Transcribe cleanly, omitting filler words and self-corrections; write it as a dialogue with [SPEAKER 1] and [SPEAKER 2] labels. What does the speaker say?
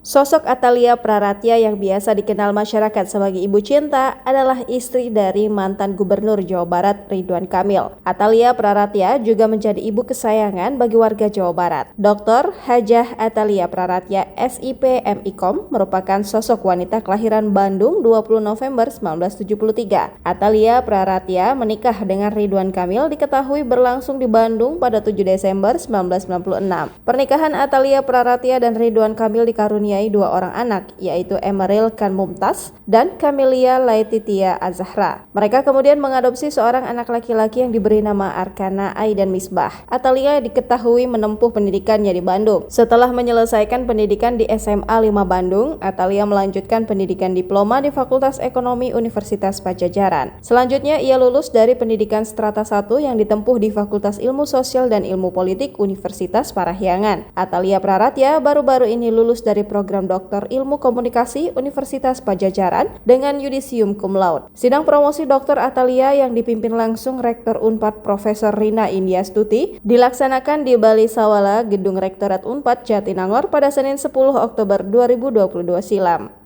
[SPEAKER 1] Sosok Atalia Praratya yang biasa dikenal masyarakat sebagai ibu cinta adalah istri dari mantan Gubernur Jawa Barat Ridwan Kamil. Atalia Praratya juga menjadi ibu kesayangan bagi warga Jawa Barat. Dr. Hajah Atalia Praratya SIP MIKOM merupakan sosok wanita kelahiran Bandung 20 November 1973. Atalia Praratya menikah dengan Ridwan Kamil diketahui berlangsung di Bandung pada 7 Desember 1996. Pernikahan Atalia Praratya dan Ridwan Kamil dikaruniai dua orang anak, yaitu Emeril Khan Mumtaz dan Camelia Laetitia Azahra. Mereka kemudian mengadopsi seorang anak laki-laki yang diberi nama Arkana Aidan Misbah. Atalia diketahui menempuh pendidikannya di Bandung. Setelah menyelesaikan pendidikan di SMA 5 Bandung, Atalia melanjutkan pendidikan diploma di Fakultas Ekonomi Universitas Padjadjaran. Selanjutnya ia lulus dari pendidikan strata 1 yang ditempuh di Fakultas Ilmu Sosial dan Ilmu Politik Universitas Parahyangan. Atalia Praratya baru-baru ini lulus dari program Doktor Ilmu Komunikasi Universitas Padjadjaran dengan yudisium cum laude. Sidang promosi Dr. Atalia yang dipimpin langsung Rektor Unpad Profesor Rina Indiastuti dilaksanakan di Bali Sawala, Gedung Rektorat Unpad Jatinangor pada Senin 10 Oktober 2022 silam.